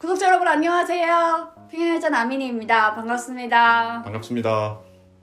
구독자 여러분 안녕하세요. 평양여자 아민이입니다. 반갑습니다. 반갑습니다.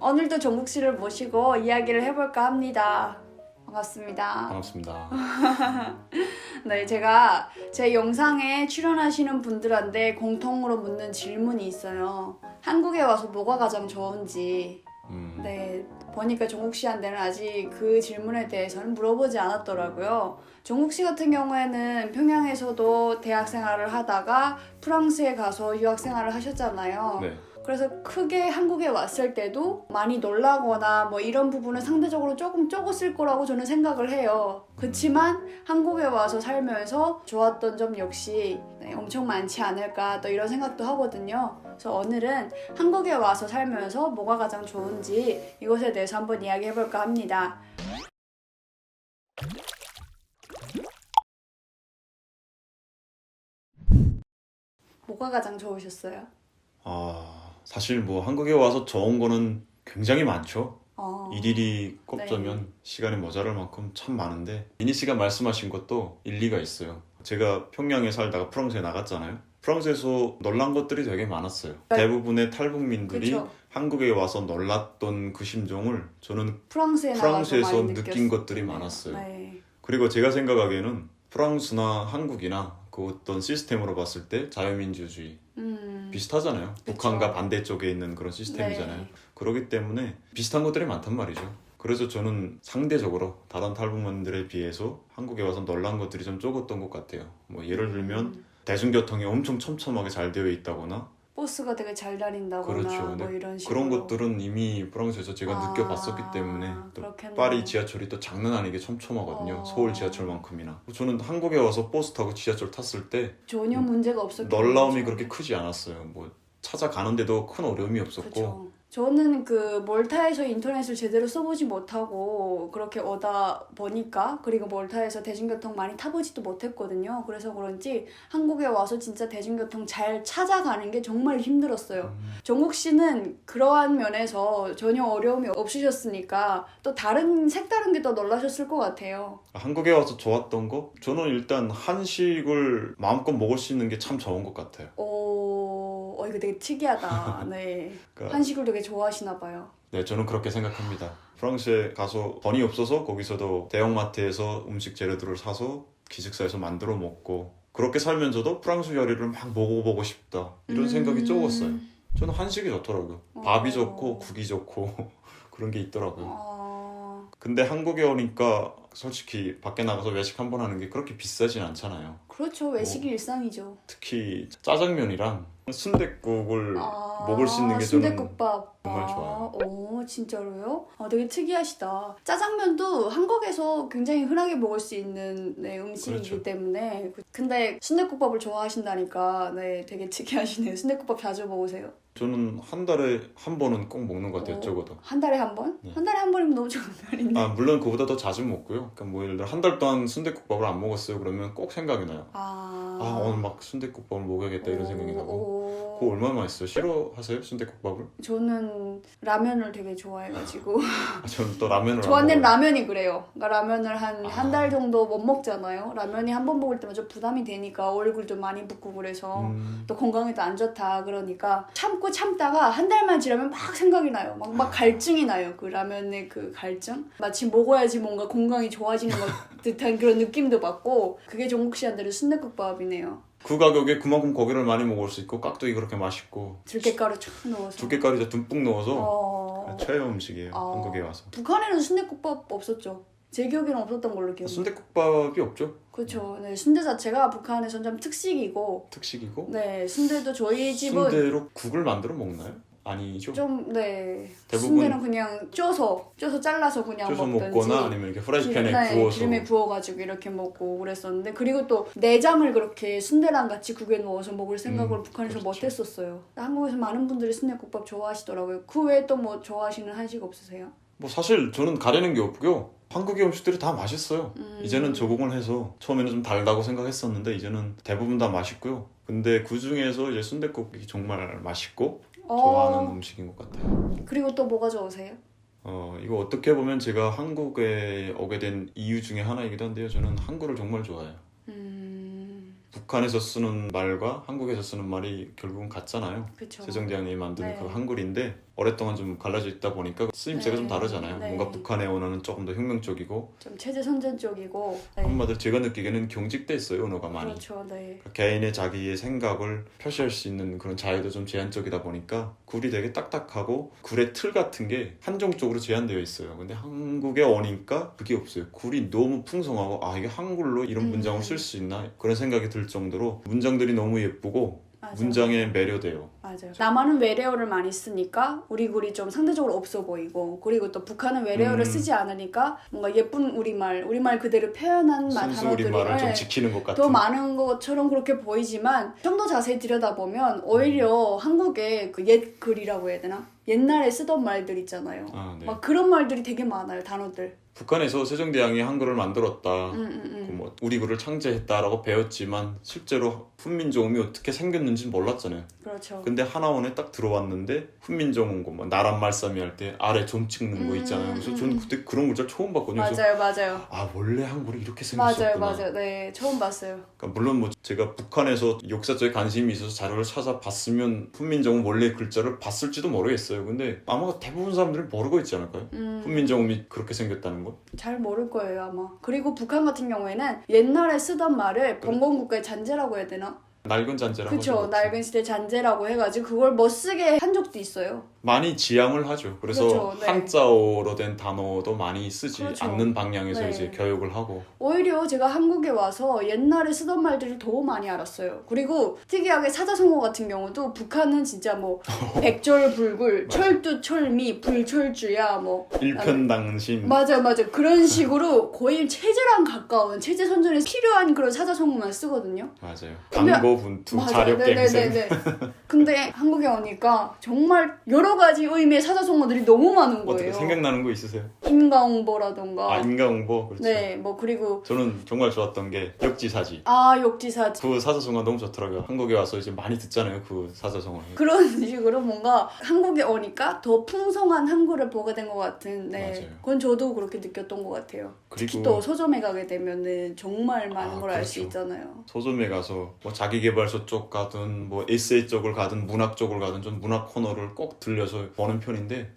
오늘도 종국 씨를 모시고 이야기를 해볼까 합니다. 반갑습니다. 반갑습니다. 네, 제가 제 영상에 출연하시는 분들한테 공통으로 묻는 질문이 있어요. 한국에 와서 뭐가 가장 좋은지. 네, 보니까 종국 씨한테는 아직 그 질문에 대해서는 물어보지 않았더라고요. 종국 씨 같은 경우에는 평양에서도 대학 생활을 하다가 프랑스에 가서 유학 생활을 하셨잖아요. 네. 그래서 크게 한국에 왔을 때도 많이 놀라거나 뭐 이런 부분은 상대적으로 조금 적었을 거라고 저는 생각을 해요. 그렇지만 한국에 와서 살면서 좋았던 점 역시 엄청 많지 않을까 또 이런 생각도 하거든요. 그래서 오늘은 한국에 와서 살면서 뭐가 가장 좋은지 이것에 대해서 한번 이야기해 볼까 합니다. 뭐가 가장 좋으셨어요? 사실 뭐 한국에 와서 좋은 거는 굉장히 많죠. 일일이 꼽자면 네. 시간이 모자랄 만큼 참 많은데 미니 씨가 말씀하신 것도 일리가 있어요. 제가 평양에 살다가 프랑스에 나갔잖아요. 프랑스에서 놀란 것들이 되게 많았어요. 대부분의 탈북민들이 그쵸. 한국에 와서 놀랐던 그 심정을 저는 프랑스에서 프랑스에서 많이 느낀 느꼈어요. 것들이 많았어요. 네. 그리고 제가 생각하기에는 프랑스나 한국이나 그 어떤 시스템으로 봤을 때 자유민주주의 비슷하잖아요. 그쵸. 북한과 반대쪽에 있는 그런 시스템이잖아요. 네. 그렇기 때문에 비슷한 것들이 많단 말이죠. 그래서 저는 상대적으로 다른 탈북민들에 비해서 한국에 와서 놀란 것들이 좀 적었던 것 같아요. 뭐 예를 들면 대중교통이 엄청 촘촘하게 잘 되어 있다거나 버스가 되게 잘 다닌다거나 그렇죠. 뭐 네. 이런 식으로 그런 것들은 이미 프랑스에서 제가 느껴봤었기 때문에 또 그렇겠네요. 파리 지하철이 또 장난 아니게 촘촘하거든요. 어. 서울 지하철만큼이나. 저는 한국에 와서 버스 타고 지하철 탔을 때 전혀 문제가 없었겠네요. 놀라움이 그렇게 크지 않았어요. 뭐 찾아가는데도 큰 어려움이 없었고. 그쵸. 저는 그 몰타에서 인터넷을 제대로 써보지 못하고 그렇게 오다 보니까 그리고 몰타에서 대중교통 많이 타보지도 못했거든요. 그래서 그런지 한국에 와서 진짜 대중교통 잘 찾아가는 게 정말 힘들었어요. 종국 씨는 그러한 면에서 전혀 어려움이 없으셨으니까 또 다른 색다른 게 더 놀라셨을 것 같아요. 한국에 와서 좋았던 거? 저는 일단 한식을 마음껏 먹을 수 있는 게 참 좋은 것 같아요. 이거 되게 특이하다. 네. 그러니까 한식을 되게 좋아하시나 봐요. 네, 저는 그렇게 생각합니다. 프랑스에 가서 돈이 없어서 거기서도 대형마트에서 음식 재료들을 사서 기숙사에서 만들어 먹고 그렇게 살면서도 프랑스 요리를 막 먹어보고 싶다 이런 생각이 적었어요. 저는 한식이 좋더라고요. 밥이 좋고 국이 좋고 그런 게 있더라고요. 근데 한국에 오니까 솔직히 밖에 나가서 외식 한 번 하는 게 그렇게 비싸진 않잖아요. 그렇죠. 외식이 일상이죠. 특히 짜장면이랑 순댓국을 먹을 수 있는 게 저는 순댓국밥. 정말 좋아요. 오, 진짜로요? 되게 특이하시다. 짜장면도 한국에서 굉장히 흔하게 먹을 수 있는 음식이기 그렇죠. 때문에. 근데 순댓국밥을 좋아하신다니까 되게 특이하시네요. 순댓국밥 자주 먹으세요? 저는 한 달에 한 번은 꼭 먹는 것 같아요. 적어도. 한 달에 한 번? 네. 한 달에 한 번이면 너무 좋은 편인데. 물론 그보다 더 자주 먹고요. 그러니까 뭐 예를 들어 한 달 동안 순댓국밥을 안 먹었어요. 그러면 꼭 생각이 나요. 오늘 막 순댓국밥을 먹어야겠다 이런 생각이 나고. 그거 얼마나 맛있어요? 싫어하세요? 순댓국밥을? 저는 라면을 되게 좋아해가지고 저는 또 라면을 안 저한테는 먹어요. 라면이 그래요. 그러니까 라면을 한 달 정도 못 먹잖아요. 라면이 한 번 먹을 때만 좀 부담이 되니까 얼굴도 많이 붓고 그래서 또 건강에도 안 좋다 그러니까 참고 참다가 한 달만 지나면 막 생각이 나요. 막 갈증이 나요. 그 라면의 그 갈증. 마치 먹어야지 뭔가 건강이 좋아지는 것 듯한 그런 느낌도 받고 그게 종국 씨한테는 순댓국밥이네요. 그 가격에 그만큼 고기를 많이 먹을 수 있고 깍두기 그렇게 맛있고 들깨가루 쫙 넣어서 들깨가루 이제 듬뿍 넣어서 최애 음식이에요. 한국에 와서. 북한에는 순댓국밥 없었죠. 제 기억에는 없었던 걸로 기억해요. 순댓국밥이 없죠? 그렇죠. 네, 순대 자체가 북한에선 좀 특식이고 특식이고 네, 순대도 저희 집은 순대로 국을 만들어 먹나요? 아니죠? 좀 대부분 순대는 그냥 쪄서 잘라서 그냥 쪄서 먹든지 먹거나 아니면 이렇게 프라이팬에 구워서 기름에 구워가지고 이렇게 먹고 그랬었는데 그리고 또 내장을 그렇게 순대랑 같이 국에 넣어서 먹을 생각을 북한에서 그렇죠. 못했었어요. 한국에서 많은 분들이 순대국밥 좋아하시더라고요. 그 외에 또 뭐 좋아하시는 한식 없으세요? 뭐 사실 저는 가리는 게 없고요. 한국의 음식들이 다 맛있어요. 이제는 적응을 해서 처음에는 좀 달다고 생각했었는데 이제는 대부분 다 맛있고요. 근데 그 중에서 이제 순댓국이 정말 맛있고 좋아하는 음식인 것 같아요. 그리고 또 뭐가 좋으세요? 이거 어떻게 보면 제가 한국에 오게 된 이유 중에 하나이기도 한데요. 저는 한국을 정말 좋아해요. 북한에서 쓰는 말과 한국에서 쓰는 말이 결국은 같잖아요. 그쵸. 세종대왕이 만든 네. 그 한글인데 오랫동안 좀 갈라져 있다 보니까 쓰임새가 네. 좀 다르잖아요. 네. 뭔가 북한의 언어는 조금 더 혁명적이고 좀 체제 선전 쪽이고. 네. 한마디로 제가 느끼기에는 경직돼 있어요, 언어가 많이. 그렇죠. 네. 그러니까 개인의 자기의 생각을 표시할 수 있는 그런 자유도 좀 제한적이다 보니까 굴이 되게 딱딱하고 굴의 틀 같은 게 한정적으로 제한되어 있어요. 근데 한국에 오니까 그게 없어요. 굴이 너무 풍성하고 이게 한글로 이런 문장을 쓸 수 있나 그런 생각이 들 정도로 문장들이 너무 예쁘고 맞아요. 문장에 매료돼요. 맞아요. 남한은 외래어를 많이 쓰니까 우리 굴이 좀 상대적으로 없어 보이고, 그리고 또 북한은 외래어를 쓰지 않으니까 뭔가 예쁜 우리말 그대로 표현한 순수 단어들이 우리말을 좀 지키는 것 같은. 더 많은 것처럼 그렇게 보이지만 좀 더 자세히 들여다보면 오히려 한국의 그 옛 글이라고 해야 되나? 옛날에 쓰던 말들 있잖아요. 네. 막 그런 말들이 되게 많아요. 단어들. 북한에서 세종대왕이 한글을 만들었다. 뭐 우리 글을 창제했다라고 배웠지만 실제로 훈민정음이 어떻게 생겼는지는 몰랐잖아요. 그렇죠. 근데 하나원에 딱 들어왔는데 훈민정음 뭐 나란 말싸미 할 때 아래 점 찍는 거 있잖아요. 그래서 저는 그때 그런 글자 처음 봤거든요. 그래서 맞아요. 원래 한글이 이렇게 생겼었구나. 맞아요. 네, 처음 봤어요. 그러니까 물론 뭐 제가 북한에서 역사 쪽에 관심이 있어서 자료를 찾아봤으면 훈민정음 원래 글자를 봤을지도 모르겠어요. 근데 아마 대부분 사람들이 모르고 있지 않을까요? 훈민정음이 그렇게 생겼다는 거? 잘 모를 거예요 아마. 그리고 북한 같은 경우에는 옛날에 쓰던 말을 봉건국가의 잔재라고 해야 되나? 낡은 잔재라고 그쵸. 하죠. 낡은 시대 잔재라고 해가지고 그걸 멋쓰게 한 적도 있어요. 많이 지양을 하죠. 그래서 그렇죠, 네. 한자어로 된 단어도 많이 쓰지 그렇죠. 않는 방향에서 네. 이제 교육을 하고. 오히려 제가 한국에 와서 옛날에 쓰던 말들을 더 많이 알았어요. 그리고 특이하게 사자성어 같은 경우도 북한은 진짜 뭐 백절불굴, 철두철미, 불철주야 뭐 일편당심. 맞아 그런 식으로 거의 체제랑 가까운 체제 선전에 필요한 그런 사자성어만 쓰거든요. 맞아요. 근데- 강고분투, 맞아요. 자력갱생. 네네네네. 근데 한국에 오니까 정말 여러 가지 의미의 사자성어들이 너무 많은 어떻게 거예요. 생각나는 거 있으세요? 인과응보라던가. 인과응보. 그렇죠. 네, 뭐 그리고 저는 정말 좋았던 게 역지사지. 역지사지. 그 사자성어 너무 좋더라고요. 한국에 와서 이제 많이 듣잖아요. 그 사자성어. 그런 식으로 뭔가 한국에 오니까 더 풍성한 한국을 보게 된 것 같은. 네, 맞아요. 그건 저도 그렇게 느꼈던 것 같아요. 특히 그리고 또 서점에 가게 되면은 정말 많은 걸 알 수 그렇죠. 있잖아요. 서점에 가서 뭐 자기계발서 쪽 가든 뭐 에세이 쪽을 가든 문학 쪽을 가든 좀 문학 코너를 꼭 들려서 보는 편인데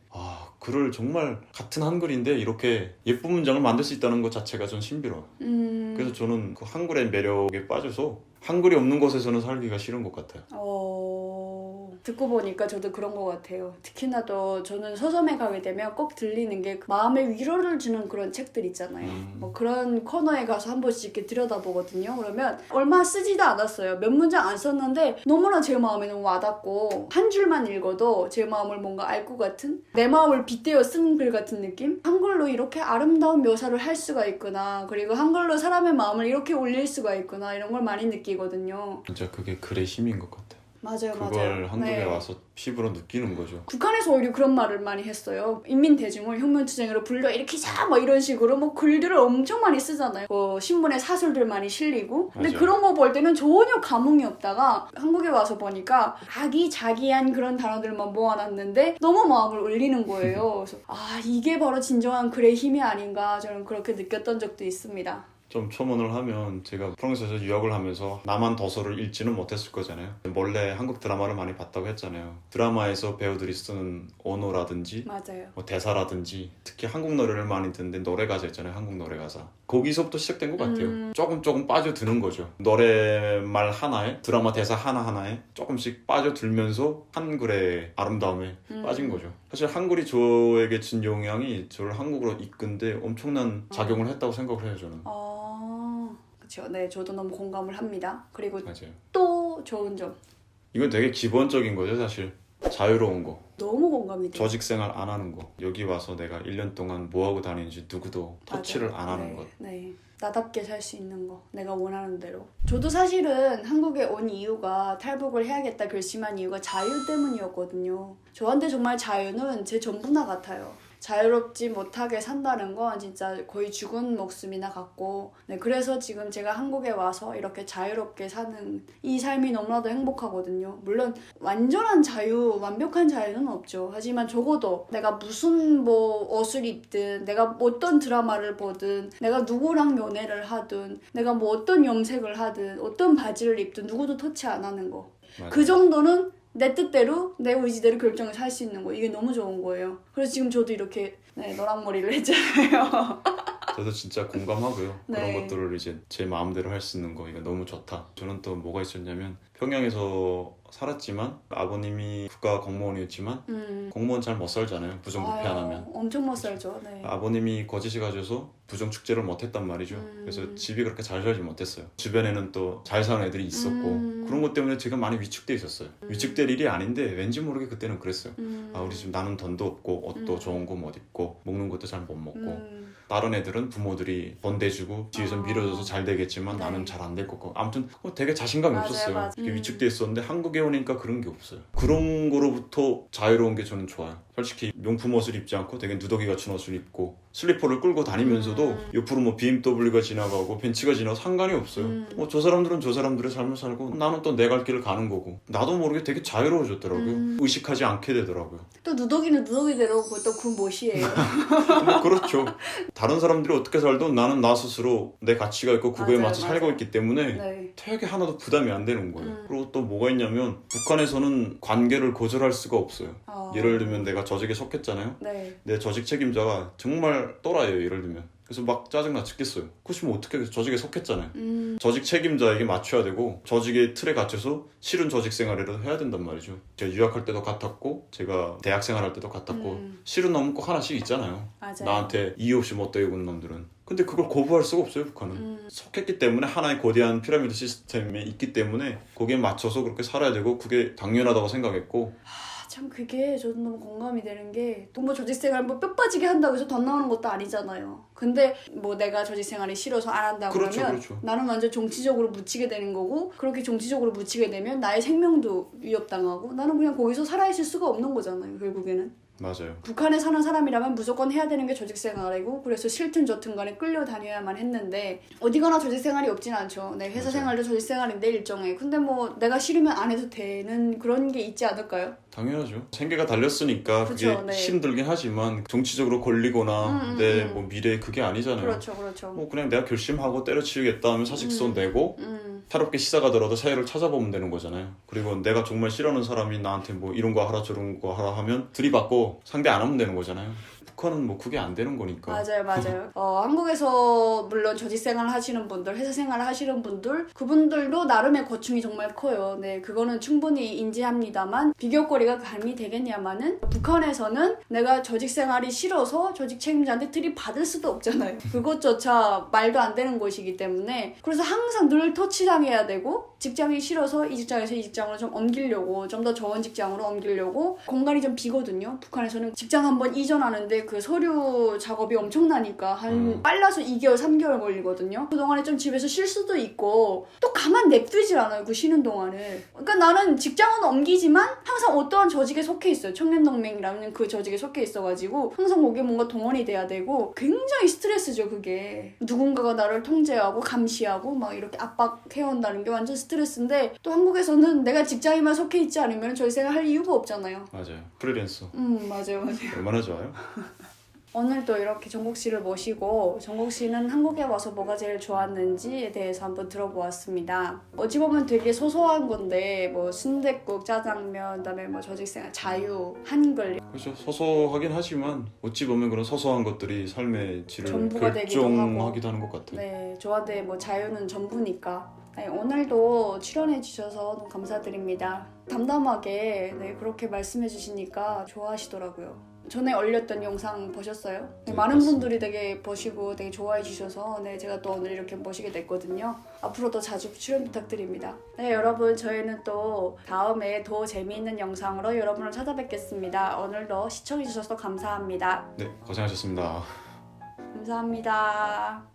글을 정말 같은 한글인데 이렇게 예쁜 문장을 만들 수 있다는 것 자체가 전 신비로워요. 그래서 저는 그 한글의 매력에 빠져서 한글이 없는 곳에서는 살기가 싫은 것 같아요. 듣고 보니까 저도 그런 것 같아요. 특히나 또 저는 서점에 가게 되면 꼭 들리는 게 마음의 위로를 주는 그런 책들 있잖아요. 뭐 그런 코너에 가서 한 번씩 이렇게 들여다보거든요. 그러면 얼마 쓰지도 않았어요. 몇 문장 안 썼는데 너무나 제 마음에 너무 와닿고 한 줄만 읽어도 제 마음을 뭔가 알 것 같은 내 마음을 빗대어 쓴 글 같은 느낌? 한글로 이렇게 아름다운 묘사를 할 수가 있구나. 그리고 한글로 사람의 마음을 이렇게 올릴 수가 있구나. 이런 걸 많이 느끼거든요. 진짜 그게 글의 힘인 것 같아요. 맞아요. 그걸 한국에 네. 와서 피부로 느끼는 거죠. 북한에서 오히려 그런 말을 많이 했어요. 인민대중을 혁명투쟁으로 불러 일으키자 뭐 이런 식으로 뭐 글들을 엄청 많이 쓰잖아요. 뭐 신문에 사설들 많이 실리고. 근데 맞아요. 그런 거 볼 때는 전혀 감흥이 없다가 한국에 와서 보니까 아기자기한 그런 단어들만 모아놨는데 너무 마음을 울리는 거예요. 그래서 이게 바로 진정한 글의 힘이 아닌가 저는 그렇게 느꼈던 적도 있습니다. 좀 첨언을 하면 제가 프랑스에서 유학을 하면서 남한 도서를 읽지는 못했을 거잖아요. 몰래 한국 드라마를 많이 봤다고 했잖아요. 드라마에서 배우들이 쓰는 언어라든지 맞아요. 뭐 대사라든지 특히 한국 노래를 많이 듣는데 노래 가사 있잖아요. 한국 노래 가사. 거기서부터 시작된 것 같아요. 조금 빠져드는 거죠. 노래말 하나에 드라마 대사 하나하나에 조금씩 빠져들면서 한글의 아름다움에 빠진 거죠. 사실 한글이 저에게 준 영향이 저를 한국으로 이끈데 엄청난 작용을 했다고 생각을 해요. 저는. 그렇죠. 네, 저도 너무 공감을 합니다. 그리고 맞아요. 또 좋은 점. 이건 되게 기본적인 거죠, 사실. 자유로운 거. 너무 공감이 돼요. 조직 생활 안 하는 거. 여기 와서 내가 1년 동안 뭐 하고 다니는지 누구도 터치를 맞아요. 안 하는 네, 것. 네. 나답게 살 수 있는 거. 내가 원하는 대로. 저도 사실은 한국에 온 이유가 탈북을 해야겠다 결심한 이유가 자유 때문이었거든요. 저한테 정말 자유는 제 전부나 같아요. 자유롭지 못하게 산다는 건 진짜 거의 죽은 목숨이나 같고 네, 그래서 지금 제가 한국에 와서 이렇게 자유롭게 사는 이 삶이 너무나도 행복하거든요. 물론 완전한 자유, 완벽한 자유는 없죠. 하지만 적어도 내가 무슨 뭐 옷을 입든 내가 어떤 드라마를 보든 내가 누구랑 연애를 하든 내가 뭐 어떤 염색을 하든 어떤 바지를 입든 누구도 터치 안 하는 거. 맞아요. 그 정도는 내 뜻대로 내 의지대로 결정해서 할 수 있는 거. 이게 너무 좋은 거예요. 그래서 지금 저도 이렇게 네, 노랑머리를 했잖아요. 저도 진짜 공감하고요. 네. 그런 것들을 이제 제 마음대로 할 수 있는 거 이거 너무 좋다. 저는 또 뭐가 있었냐면 평양에서 살았지만 아버님이 국가 공무원이었지만 공무원 잘 못 살잖아요. 부정부패 안 하면. 엄청 못 살죠. 네. 아버님이 거짓이 가져서 부정축제를 못했단 말이죠. 그래서 집이 그렇게 잘 살지 못했어요. 주변에는 또 잘 사는 애들이 있었고 그런 것 때문에 제가 많이 위축돼 있었어요. 위축될 일이 아닌데 왠지 모르게 그때는 그랬어요. 아 우리 집 나는 돈도 없고 옷도 좋은 거 못 입고 먹는 것도 잘 못 먹고 다른 애들은 부모들이 돈 대주고 뒤에서 밀어줘서 잘 되겠지만 네. 나는 잘 안 될 거고 아무튼 되게 자신감이 맞아요, 없었어요. 맞아요. 이렇게 위축돼 있었는데 한국에 오니까 그런 게 없어요. 그런 거로부터 자유로운 게 저는 좋아요. 솔직히 명품 옷을 입지 않고 되게 누더기 같은 옷을 입고 슬리퍼를 끌고 다니면서도 옆으로 뭐 BMW가 지나가고 벤츠가 지나가고 상관이 없어요. 뭐 저 사람들은 저 사람들의 삶을 살고 나는 또 내 갈 길을 가는 거고 나도 모르게 되게 자유로워졌더라고요. 의식하지 않게 되더라고요. 또 누더기는 누더기대로 또 그 멋이에요. 뭐 그렇죠. 다른 사람들이 어떻게 살든 나는 나 스스로 내 가치가 있고 그거에 맞아요, 맞춰 살고 맞아요. 있기 때문에 네. 되게 하나도 부담이 안 되는 거예요. 그리고 또 뭐가 있냐면 북한에서는 관계를 거절할 수가 없어요. 예를 들면 내가 조직에 속했잖아요. 네. 내 조직 책임자가 정말 또라이예요. 예를 들면 그래서 막 짜증나 죽겠어요. 그렇지만 어떻게 조직에 속했잖아요. 조직 책임자에게 맞춰야 되고 조직의 틀에 갇혀서 싫은 조직 생활이라도 해야 된단 말이죠. 제가 유학할 때도 같았고 제가 대학 생활할 때도 같았고 싫은 놈은 꼭 하나씩 있잖아요. 맞아요. 나한테 이유 없이 못 되어온 놈들은. 근데 그걸 거부할 수가 없어요. 북한은. 속했기 때문에 하나의 거대한 피라미드 시스템에 있기 때문에 거기에 맞춰서 그렇게 살아야 되고 그게 당연하다고 생각했고 참 그게 저도 너무 공감이 되는 게 또 뭐 조직생활 뭐 뼈 빠지게 한다고 해서 돈 나오는 것도 아니잖아요. 근데 뭐 내가 조직생활이 싫어서 안 한다 그렇죠, 그러면 그렇죠. 나는 완전 정치적으로 묻히게 되는 거고 그렇게 정치적으로 묻히게 되면 나의 생명도 위협당하고 나는 그냥 거기서 살아있을 수가 없는 거잖아요. 결국에는. 맞아요. 북한에 사는 사람이라면 무조건 해야 되는 게 조직생활이고 그래서 싫든 좋든 간에 끌려다녀야만 했는데 어디 가나 조직생활이 없진 않죠. 네, 회사 맞아요. 생활도 조직생활인데 일종의. 근데 뭐 내가 싫으면 안 해도 되는 그런 게 있지 않을까요? 당연하죠. 생계가 달렸으니까 그게 그쵸, 네. 힘들긴 하지만 정치적으로 걸리거나 내 뭐 미래 그게 아니잖아요. 그렇죠, 그렇죠. 뭐 그냥 내가 결심하고 때려치우겠다 하면 사직서 내고 새롭게 시작하더라도 사회를 찾아보면 되는 거잖아요. 그리고 내가 정말 싫어하는 사람이 나한테 뭐 이런 거 하라 저런 거 하라 하면 들이받고 상대 안 하면 되는 거잖아요. 북한은 뭐 그게 안 되는 거니까. 맞아요, 맞아요. 한국에서 물론 조직생활 하시는 분들, 회사 생활 하시는 분들, 그분들도 나름의 고충이 정말 커요. 네, 그거는 충분히 인지합니다만 비교거리가 감이 되겠냐마는 북한에서는 내가 조직생활이 싫어서 조직 책임자한테 들이받을 수도 없잖아요. 그것조차 말도 안 되는 것이기 때문에 그래서 항상 늘 터치당해야 되고 직장이 싫어서 이 직장에서 이 직장으로 좀 옮기려고 좀 더 좋은 직장으로 옮기려고 공간이 좀 비거든요. 북한에서는 직장 한번 이전하는데 그 서류 작업이 엄청나니까 한 빨라서 2개월, 3개월 걸리거든요. 그동안에 좀 집에서 쉴 수도 있고 또 가만 냅두질 않아요. 그 쉬는 동안을. 그러니까 나는 직장은 옮기지만 항상 어떠한 조직에 속해 있어요. 청년동맹이라는 그 조직에 속해 있어가지고 항상 거기에 뭔가 동원이 돼야 되고 굉장히 스트레스죠. 그게. 누군가가 나를 통제하고 감시하고 막 이렇게 압박해온다는 게 완전 스트레스인데 또 한국에서는 내가 직장에만 속해 있지 않으면 저희 생활 할 이유가 없잖아요. 맞아요. 프리랜서. 맞아요. 얼마나 좋아요? 오늘 또 이렇게 정국 씨를 모시고 정국 씨는 한국에 와서 뭐가 제일 좋았는지에 대해서 한번 들어보았습니다. 어찌 보면 되게 소소한 건데 뭐 순댓국, 짜장면, 그다음에 뭐 조직생활, 자유, 한글 그렇죠. 소소하긴 하지만 어찌 보면 그런 소소한 것들이 삶의 질을 전부가 되기도 결정하기도 하는 것 같아요. 네, 저한테 뭐 자유는 전부니까. 네, 오늘도 출연해 주셔서 너무 감사드립니다. 담담하게 네, 그렇게 말씀해 주시니까 좋아하시더라고요. 전에 올렸던 영상 보셨어요? 네, 네, 많은 봤습니다. 분들이 되게 보시고 되게 좋아해 주셔서 네, 제가 또 오늘 이렇게 모시게 됐거든요. 앞으로도 자주 출연 부탁드립니다. 네, 여러분 저희는 또 다음에 더 재미있는 영상으로 여러분을 찾아뵙겠습니다. 오늘도 시청해 주셔서 감사합니다. 네, 고생하셨습니다. 감사합니다.